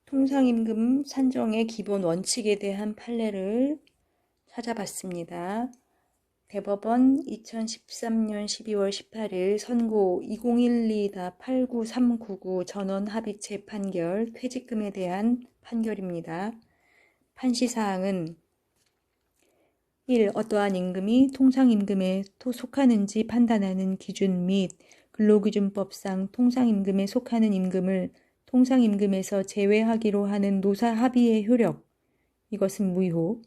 통상임금 산정의 기본 원칙에 대한 판례를 찾아봤습니다. 대법원 2013년 12월 18일 선고 2012-89399 전원합의체 판결 퇴직금에 대한 판결입니다. 판시사항은 1. 어떠한 임금이 통상임금에 속하는지 판단하는 기준 및 근로기준법상 통상임금에 속하는 임금을 통상임금에서 제외하기로 하는 노사 합의의 효력, 이것은 무효.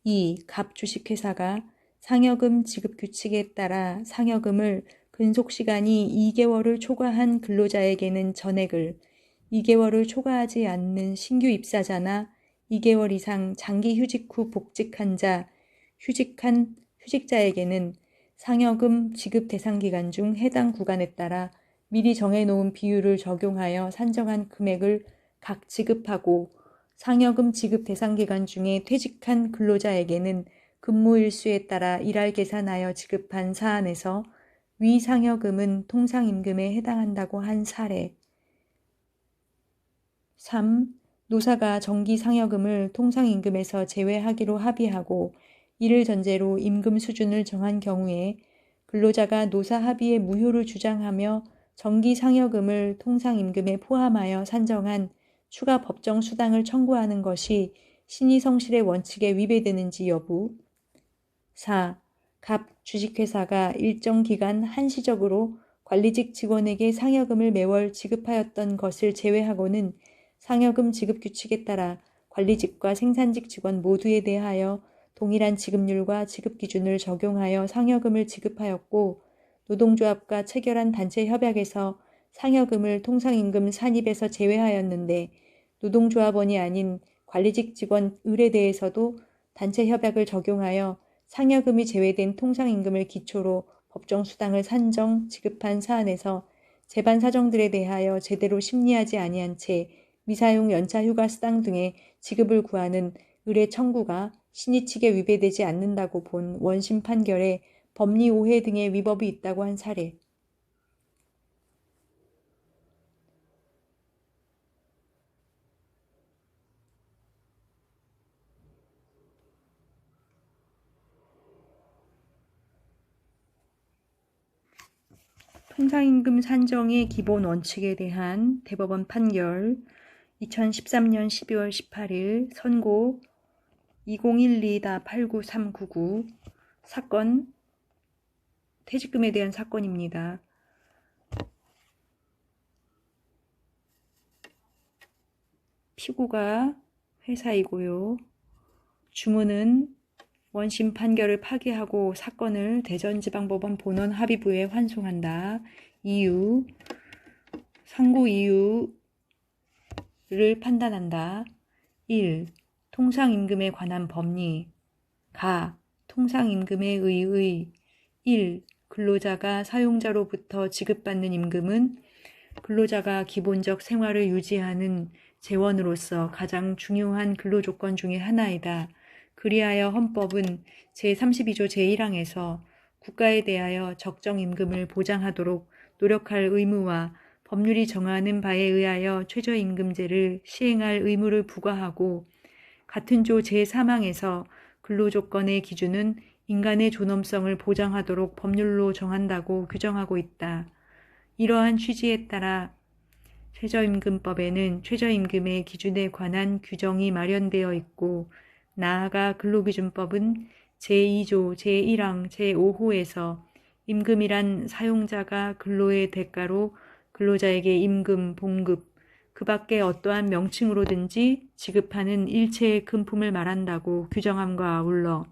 2. 갑 주식회사가 상여금 지급 규칙에 따라 상여금을 근속시간이 2개월을 초과한 근로자에게는 전액을, 2개월을 초과하지 않는 신규 입사자나 2개월 이상 장기 휴직 후 복직한 자, 휴직자에게는 상여금 지급 대상 기간 중 해당 구간에 따라 미리 정해놓은 비율을 적용하여 산정한 금액을 각 지급하고 상여금 지급 대상 기간 중에 퇴직한 근로자에게는 근무 일수에 따라 일할 계산하여 지급한 사안에서 위 상여금은 통상임금에 해당한다고 한 사례. 3. 노사가 정기 상여금을 통상임금에서 제외하기로 합의하고 이를 전제로 임금 수준을 정한 경우에 근로자가 노사 합의의 무효를 주장하며 정기 상여금을 통상임금에 포함하여 산정한 추가 법정 수당을 청구하는 것이 신의성실의 원칙에 위배되는지 여부. 4. 갑 주식회사가 일정 기간 한시적으로 관리직 직원에게 상여금을 매월 지급하였던 것을 제외하고는 상여금 지급 규칙에 따라 관리직과 생산직 직원 모두에 대하여 동일한 지급률과 지급 기준을 적용하여 상여금을 지급하였고 노동조합과 체결한 단체 협약에서 상여금을 통상임금 산입에서 제외하였는데 노동조합원이 아닌 관리직 직원 을에 대해서도 단체 협약을 적용하여 상여금이 제외된 통상임금을 기초로 법정수당을 산정, 지급한 사안에서 재반 사정들에 대하여 제대로 심리하지 아니한 채 미사용 연차휴가 수당 등의 지급을 구하는 을의 청구가 신의 측에 위배되지 않는다고 본 원심 판결에 법리 오해 등의 위법이 있다고 한 사례. 통상임금 산정의 기본 원칙에 대한 대법원 판결 2013년 12월 18일 선고 2012-89399 사건 퇴직금에 대한 사건입니다. 피고가 회사이고요. 주문은 원심 판결을 파기하고 사건을 대전지방법원 본원 합의부에 환송한다. 이유, 상고 이유를 판단한다. 1. 통상임금에 관한 법리. 가. 통상임금에 의의 1. 근로자가 사용자로부터 지급받는 임금은 근로자가 기본적 생활을 유지하는 재원으로서 가장 중요한 근로조건 중의 하나이다. 그리하여 헌법은 제32조 제1항에서 국가에 대하여 적정 임금을 보장하도록 노력할 의무와 법률이 정하는 바에 의하여 최저임금제를 시행할 의무를 부과하고 같은 조 제3항에서 근로조건의 기준은 인간의 존엄성을 보장하도록 법률로 정한다고 규정하고 있다. 이러한 취지에 따라 최저임금법에는 최저임금의 기준에 관한 규정이 마련되어 있고 나아가 근로기준법은 제2조 제1항 제5호에서 임금이란 사용자가 근로의 대가로 근로자에게 임금, 봉급, 그 밖에 어떠한 명칭으로든지 지급하는 일체의 금품을 말한다고 규정함과 아울러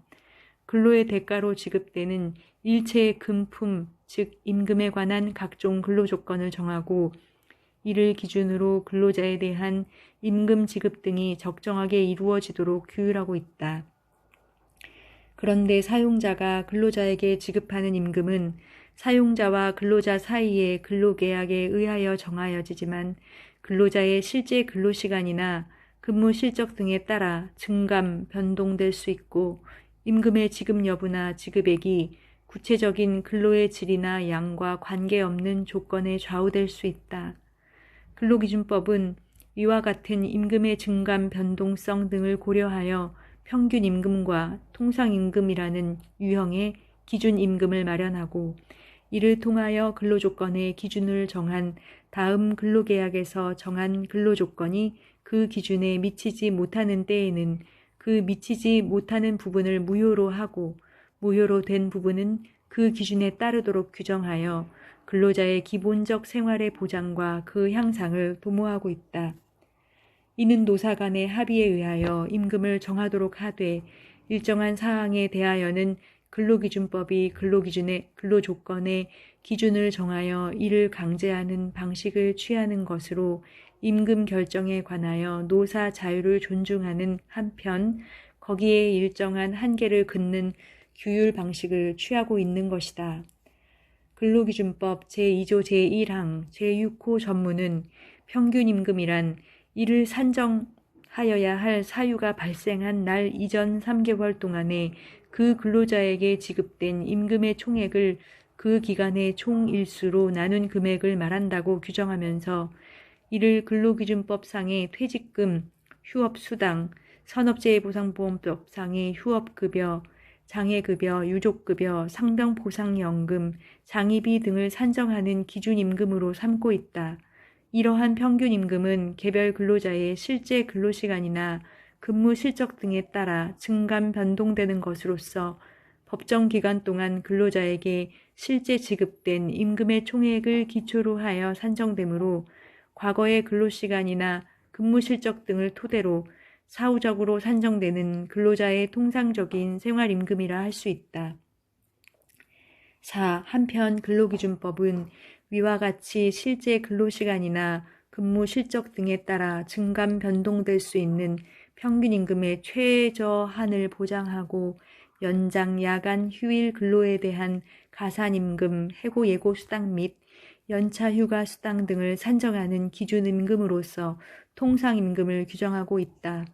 근로의 대가로 지급되는 일체의 금품, 즉 임금에 관한 각종 근로조건을 정하고 이를 기준으로 근로자에 대한 임금 지급 등이 적정하게 이루어지도록 규율하고 있다. 그런데 사용자가 근로자에게 지급하는 임금은 사용자와 근로자 사이의 근로계약에 의하여 정하여지지만 근로자의 실제 근로시간이나 근무 실적 등에 따라 증감, 변동될 수 있고 임금의 지급 여부나 지급액이 구체적인 근로의 질이나 양과 관계없는 조건에 좌우될 수 있다. 근로기준법은 이와 같은 임금의 증감 변동성 등을 고려하여 평균 임금과 통상 임금이라는 유형의 기준 임금을 마련하고 이를 통하여 근로조건의 기준을 정한 다음 근로계약에서 정한 근로조건이 그 기준에 미치지 못하는 때에는 그 미치지 못하는 부분을 무효로 하고 무효로 된 부분은 그 기준에 따르도록 규정하여 근로자의 기본적 생활의 보장과 그 향상을 도모하고 있다. 이는 노사 간의 합의에 의하여 임금을 정하도록 하되 일정한 사항에 대하여는 근로기준법이 근로조건의 기준을 정하여 이를 강제하는 방식을 취하는 것으로 임금 결정에 관하여 노사 자유를 존중하는 한편 거기에 일정한 한계를 긋는 규율 방식을 취하고 있는 것이다. 근로기준법 제2조 제1항 제6호 전문은 평균임금이란 이를 산정하여야 할 사유가 발생한 날 이전 3개월 동안에 그 근로자에게 지급된 임금의 총액을 그 기간의 총 일수로 나눈 금액을 말한다고 규정하면서 이를 근로기준법상의 퇴직금, 휴업수당, 산업재해보상보험법상의 휴업급여, 장애급여, 유족급여, 상병보상연금, 장의비 등을 산정하는 기준임금으로 삼고 있다. 이러한 평균임금은 개별 근로자의 실제 근로시간이나 근무 실적 등에 따라 증감 변동되는 것으로서 법정 기간 동안 근로자에게 실제 지급된 임금의 총액을 기초로 하여 산정되므로 과거의 근로시간이나 근무 실적 등을 토대로 사후적으로 산정되는 근로자의 통상적인 생활임금이라 할 수 있다. 4. 한편 근로기준법은 위와 같이 실제 근로시간이나 근무 실적 등에 따라 증감 변동될 수 있는 평균임금의 최저한을 보장하고 연장, 야간, 휴일 근로에 대한 가산임금, 해고 예고수당 및 연차 휴가 수당 등을 산정하는 기준임금으로서 통상임금을 규정하고 있다.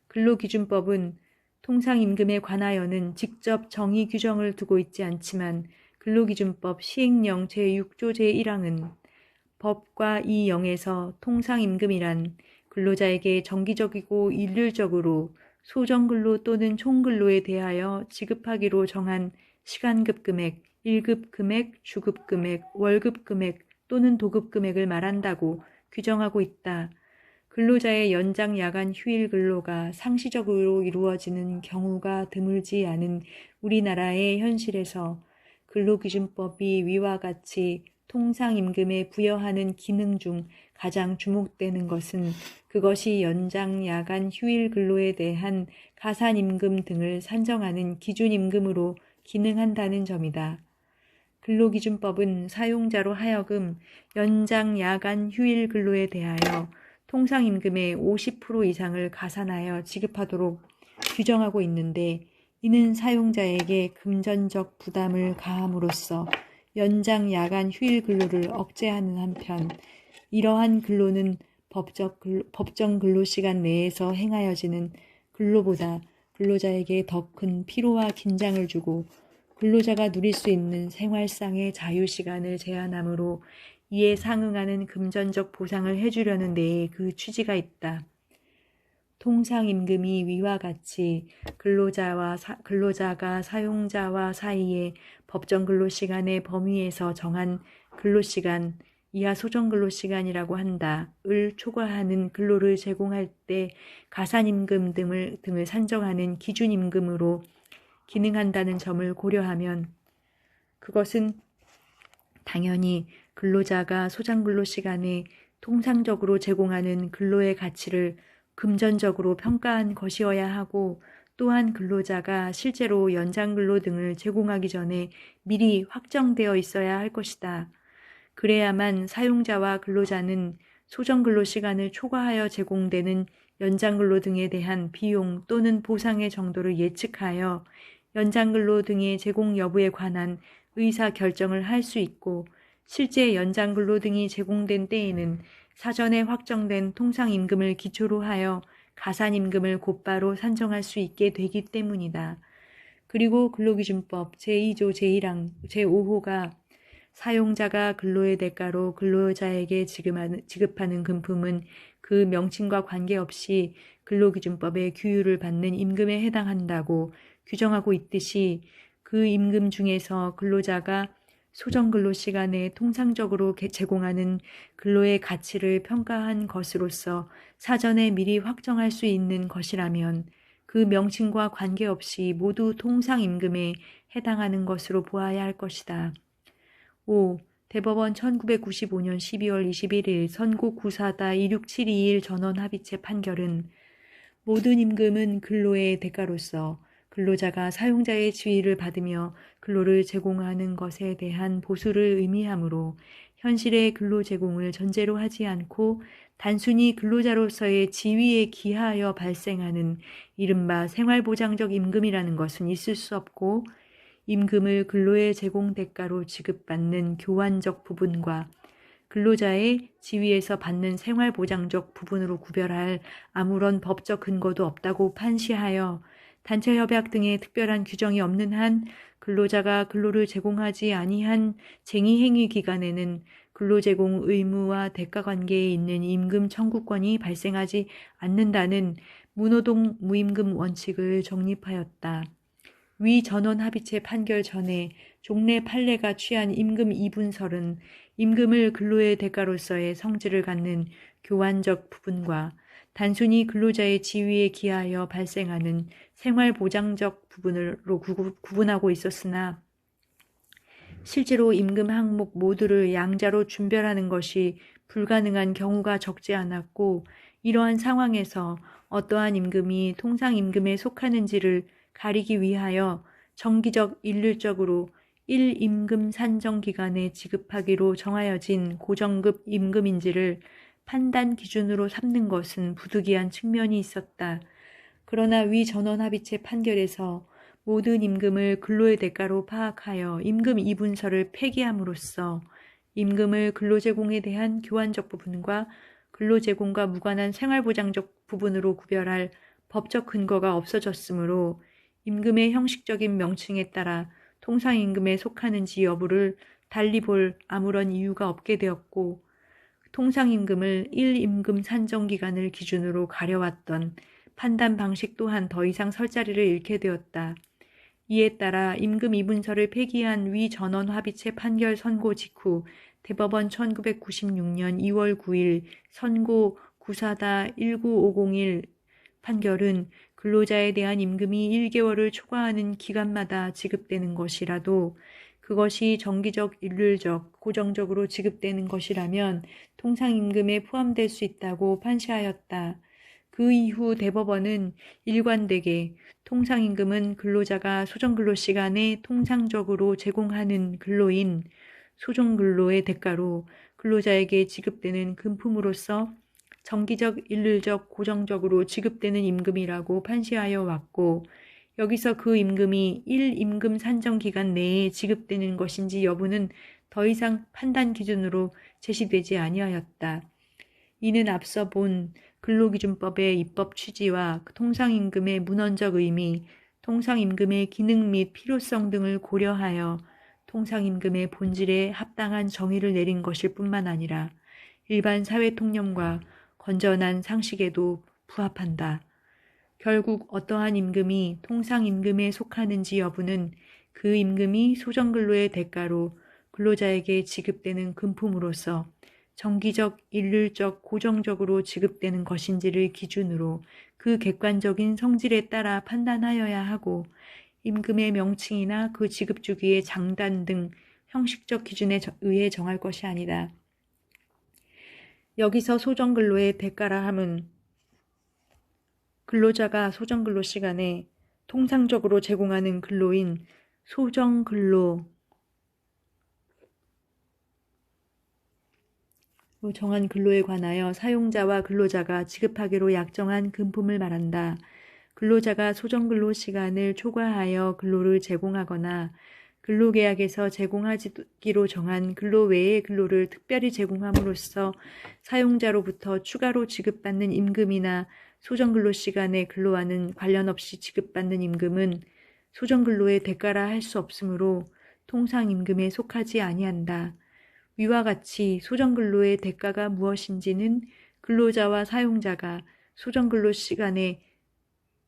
근로기준법은 통상임금에 관하여는 직접 정의 규정을 두고 있지 않지만 근로기준법 시행령 제6조 제1항은 법과 이 영에서 통상임금이란 근로자에게 정기적이고 일률적으로 소정근로 또는 총근로에 대하여 지급하기로 정한 시간급 금액, 1급 금액, 주급 금액, 월급 금액 또는 도급 금액을 말한다고 규정하고 있다. 근로자의 연장 야간 휴일 근로가 상시적으로 이루어지는 경우가 드물지 않은 우리나라의 현실에서 근로기준법이 위와 같이 통상임금에 부여하는 기능 중 가장 주목되는 것은 그것이 연장 야간 휴일 근로에 대한 가산임금 등을 산정하는 기준임금으로 기능한다는 점이다. 근로기준법은 사용자로 하여금 연장 야간 휴일 근로에 대하여 통상임금의 50% 이상을 가산하여 지급하도록 규정하고 있는데 이는 사용자에게 금전적 부담을 가함으로써 연장 야간 휴일 근로를 억제하는 한편 이러한 근로는 법정 근로시간 내에서 행하여지는 근로보다 근로자에게 더 큰 피로와 긴장을 주고 근로자가 누릴 수 있는 생활상의 자유시간을 제한하므로 이에 상응하는 금전적 보상을 해주려는 데에 그 취지가 있다. 통상임금이 위와 같이 근로자가 사용자와 사이에 법정 근로시간의 범위에서 정한 근로시간, 이하 소정근로시간이라고 한다.을 초과하는 근로를 제공할 때 가산임금 등을 산정하는 기준임금으로 기능한다는 점을 고려하면 그것은 당연히 근로자가 소장근로시간에 통상적으로 제공하는 근로의 가치를 금전적으로 평가한 것이어야 하고 또한 근로자가 실제로 연장근로 등을 제공하기 전에 미리 확정되어 있어야 할 것이다. 그래야만 사용자와 근로자는 소정근로시간을 초과하여 제공되는 연장근로 등에 대한 비용 또는 보상의 정도를 예측하여 연장근로 등의 제공 여부에 관한 의사결정을 할 수 있고 실제 연장근로 등이 제공된 때에는 사전에 확정된 통상임금을 기초로 하여 가산임금을 곧바로 산정할 수 있게 되기 때문이다. 그리고 근로기준법 제2조 제1항 제5호가 사용자가 근로의 대가로 근로자에게 지급하는 금품은 그 명칭과 관계없이 근로기준법의 규율을 받는 임금에 해당한다고 규정하고 있듯이 그 임금 중에서 근로자가 소정근로시간에 통상적으로 제공하는 근로의 가치를 평가한 것으로서 사전에 미리 확정할 수 있는 것이라면 그 명칭과 관계없이 모두 통상임금에 해당하는 것으로 보아야 할 것이다. 5. 대법원 1995년 12월 21일 선고 구사다 26721 전원 합의체 판결은 모든 임금은 근로의 대가로서 근로자가 사용자의 지위를 받으며 근로를 제공하는 것에 대한 보수를 의미하므로 현실의 근로 제공을 전제로 하지 않고 단순히 근로자로서의 지위에 기하여 발생하는 이른바 생활보장적 임금이라는 것은 있을 수 없고 임금을 근로의 제공 대가로 지급받는 교환적 부분과 근로자의 지위에서 받는 생활보장적 부분으로 구별할 아무런 법적 근거도 없다고 판시하여 단체협약 등의 특별한 규정이 없는 한 근로자가 근로를 제공하지 아니한 쟁의행위 기간에는 근로제공 의무와 대가관계에 있는 임금 청구권이 발생하지 않는다는 무노동 무임금 원칙을 정립하였다. 위 전원 합의체 판결 전에 종래 판례가 취한 임금 이분설은 임금을 근로의 대가로서의 성질을 갖는 교환적 부분과 단순히 근로자의 지위에 기하여 발생하는 생활보장적 부분으로 구분하고 있었으나 실제로 임금 항목 모두를 양자로 준별하는 것이 불가능한 경우가 적지 않았고 이러한 상황에서 어떠한 임금이 통상임금에 속하는지를 가리기 위하여 정기적 일률적으로 1임금 산정 기간에 지급하기로 정하여진 고정급 임금인지를 판단 기준으로 삼는 것은 부득이한 측면이 있었다. 그러나 위 전원 합의체 판결에서 모든 임금을 근로의 대가로 파악하여 임금 이분설을 폐기함으로써 임금을 근로제공에 대한 교환적 부분과 근로제공과 무관한 생활보장적 부분으로 구별할 법적 근거가 없어졌으므로 임금의 형식적인 명칭에 따라 통상임금에 속하는지 여부를 달리 볼 아무런 이유가 없게 되었고 통상임금을 1임금 산정기간을 기준으로 가려왔던 판단 방식 또한 더 이상 설 자리를 잃게 되었다. 이에 따라 임금 이분설을 폐기한 위 전원 합의체 판결 선고 직후 대법원 1996년 2월 9일 선고 구사다 19501 판결은 근로자에 대한 임금이 1개월을 초과하는 기간마다 지급되는 것이라도 그것이 정기적, 일률적, 고정적으로 지급되는 것이라면 통상임금에 포함될 수 있다고 판시하였다. 그 이후 대법원은 일관되게 통상임금은 근로자가 소정근로시간에 통상적으로 제공하는 근로인 소정근로의 대가로 근로자에게 지급되는 금품으로서 정기적, 일률적, 고정적으로 지급되는 임금이라고 판시하여 왔고 여기서 그 임금이 1임금 산정 기간 내에 지급되는 것인지 여부는 더 이상 판단 기준으로 제시되지 아니하였다. 이는 앞서 본 근로기준법의 입법 취지와 통상임금의 문헌적 의미, 통상임금의 기능 및 필요성 등을 고려하여 통상임금의 본질에 합당한 정의를 내린 것일 뿐만 아니라 일반 사회통념과 건전한 상식에도 부합한다. 결국 어떠한 임금이 통상임금에 속하는지 여부는 그 임금이 소정근로의 대가로 근로자에게 지급되는 금품으로서 정기적, 일률적, 고정적으로 지급되는 것인지를 기준으로 그 객관적인 성질에 따라 판단하여야 하고 임금의 명칭이나 그 지급 주기의 장단 등 형식적 기준에 의해 정할 것이 아니다. 여기서 소정근로의 대가라 함은 근로자가 소정근로 시간에 통상적으로 제공하는 근로인 소정근로 정한 근로에 관하여 사용자와 근로자가 지급하기로 약정한 금품을 말한다. 근로자가 소정근로 시간을 초과하여 근로를 제공하거나 근로계약에서 제공하기로 정한 근로 외의 근로를 특별히 제공함으로써 사용자로부터 추가로 지급받는 임금이나 소정근로 시간의 근로와는 관련 없이 지급받는 임금은 소정근로의 대가라 할 수 없으므로 통상임금에 속하지 아니한다. 위와 같이 소정근로의 대가가 무엇인지는 근로자와 사용자가 소정근로 시간에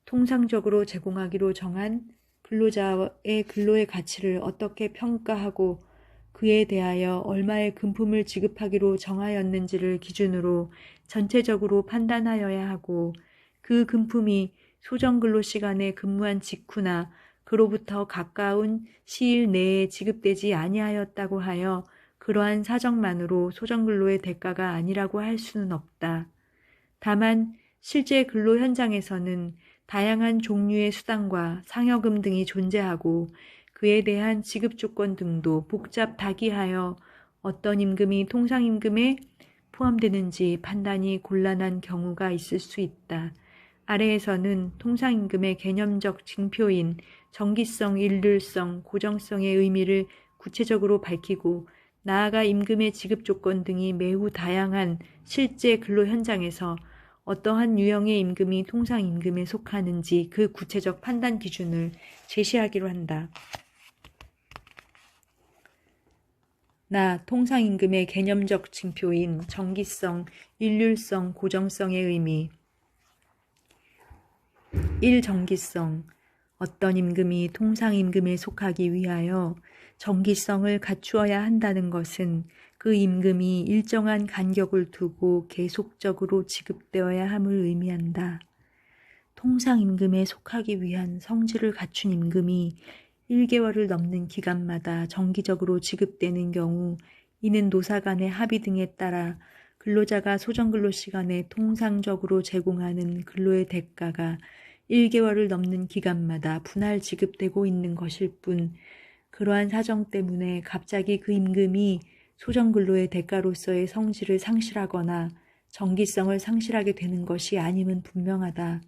통상적으로 제공하기로 정한 근로자의 근로의 가치를 어떻게 평가하고 그에 대하여 얼마의 금품을 지급하기로 정하였는지를 기준으로 전체적으로 판단하여야 하고, 그 금품이 소정근로 시간에 근무한 직후나 그로부터 가까운 시일 내에 지급되지 아니하였다고 하여 그러한 사정만으로 소정근로의 대가가 아니라고 할 수는 없다. 다만 실제 근로 현장에서는 다양한 종류의 수당과 상여금 등이 존재하고 그에 대한 지급 조건 등도 복잡다기하여 어떤 임금이 통상임금에 포함되는지 판단이 곤란한 경우가 있을 수 있다. 아래에서는 통상임금의 개념적 징표인 정기성, 일률성, 고정성의 의미를 구체적으로 밝히고, 나아가 임금의 지급 조건 등이 매우 다양한 실제 근로 현장에서 어떠한 유형의 임금이 통상임금에 속하는지 그 구체적 판단 기준을 제시하기로 한다. 통상임금의 개념적 징표인 정기성, 일률성, 고정성의 의미. 1. 정기성. 어떤 임금이 통상임금에 속하기 위하여 정기성을 갖추어야 한다는 것은 그 임금이 일정한 간격을 두고 계속적으로 지급되어야 함을 의미한다. 통상임금에 속하기 위한 성질을 갖춘 임금이 1개월을 넘는 기간마다 정기적으로 지급되는 경우, 이는 노사 간의 합의 등에 따라 근로자가 소정근로 시간에 통상적으로 제공하는 근로의 대가가 1개월을 넘는 기간마다 분할 지급되고 있는 것일 뿐, 그러한 사정 때문에 갑자기 그 임금이 소정근로의 대가로서의 성질을 상실하거나 정기성을 상실하게 되는 것이 아님은 분명하다.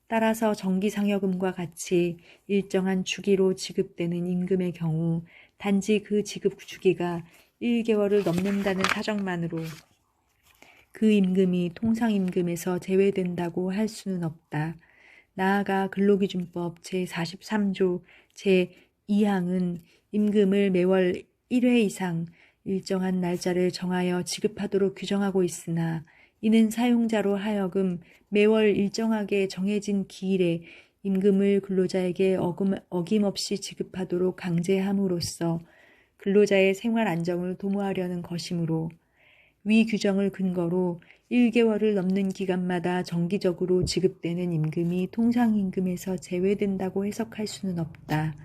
따라서 정기상여금과 같이 일정한 주기로 지급되는 임금의 경우 단지 그 지급 주기가 1개월을 넘는다는 사정만으로 그 임금이 통상임금에서 제외된다고 할 수는 없다. 나아가 근로기준법 제43조 제2항은 임금을 매월 1회 이상 일정한 날짜를 정하여 지급하도록 규정하고 있으나, 이는 사용자로 하여금 매월 일정하게 정해진 기일에 임금을 근로자에게 어김없이 지급하도록 강제함으로써 근로자의 생활 안정을 도모하려는 것이므로, 위 규정을 근거로 1개월을 넘는 기간마다 정기적으로 지급되는 임금이 통상임금에서 제외된다고 해석할 수는 없다.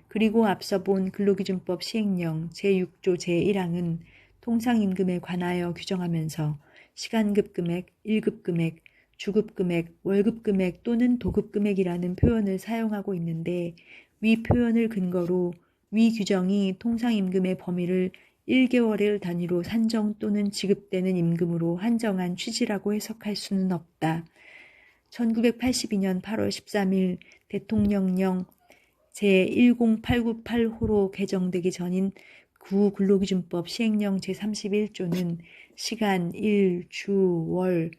그리고 앞서 본 근로기준법 시행령 제6조 제1항은 통상임금에 관하여 규정하면서 시간급 금액, 1급 금액, 주급 금액, 월급 금액 또는 도급 금액이라는 표현을 사용하고 있는데, 위 표현을 근거로 위 규정이 통상임금의 범위를 1개월을 단위로 산정 또는 지급되는 임금으로 한정한 취지라고 해석할 수는 없다. 1982년 8월 13일 대통령령 제10898호로 개정되기 전인 구근로기준법 시행령 제31조는 시간, 일, 주, 월,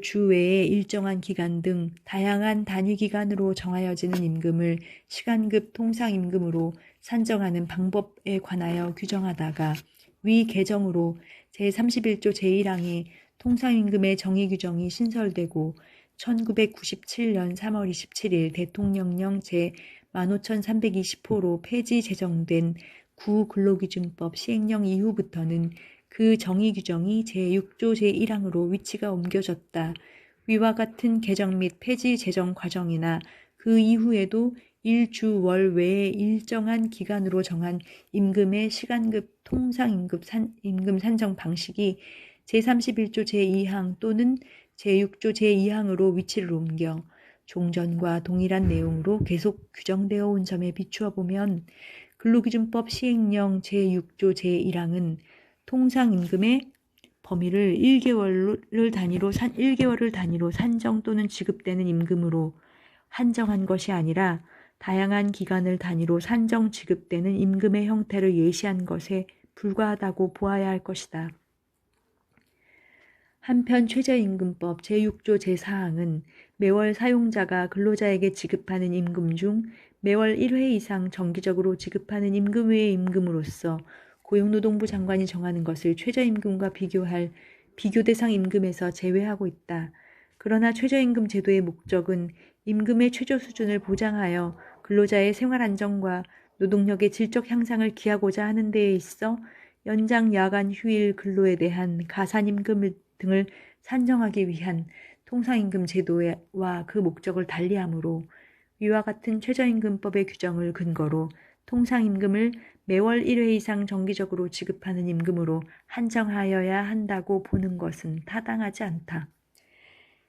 주 외에 일정한 기간 등 다양한 단위기간으로 정하여지는 임금을 시간급 통상임금으로 산정하는 방법에 관하여 규정하다가, 위 개정으로 제31조 제1항의 통상임금의 정의 규정이 신설되고 1997년 3월 27일 대통령령 제15320호로 폐지 제정된 구근로기준법 시행령 이후부터는 그 정의 규정이 제6조 제1항으로 위치가 옮겨졌다. 위와 같은 개정 및 폐지 제정 과정이나 그 이후에도 일주 월 외에 일정한 기간으로 정한 임금의 시간급 통상임금 산정 방식이 제31조 제2항 또는 제6조 제2항으로 위치를 옮겨 종전과 동일한 내용으로 계속 규정되어 온 점에 비추어 보면, 근로기준법 시행령 제6조 제1항은 통상임금의 범위를 1개월을 단위로 산정 또는 지급되는 임금으로 한정한 것이 아니라 다양한 기간을 단위로 산정 지급되는 임금의 형태를 예시한 것에 불과하다고 보아야 할 것이다. 한편 최저임금법 제6조 제4항은 매월 사용자가 근로자에게 지급하는 임금 중 매월 1회 이상 정기적으로 지급하는 임금 외의 임금으로서 고용노동부 장관이 정하는 것을 최저임금과 비교할 비교 대상 임금에서 제외하고 있다. 그러나 최저임금 제도의 목적은 임금의 최저 수준을 보장하여 근로자의 생활 안정과 노동력의 질적 향상을 기하고자 하는 데에 있어 연장 야간 휴일 근로에 대한 가산임금 등을 산정하기 위한 통상임금 제도와 그 목적을 달리하므로 위와 같은 최저임금법의 규정을 근거로 통상임금을 매월 1회 이상 정기적으로 지급하는 임금으로 한정하여야 한다고 보는 것은 타당하지 않다.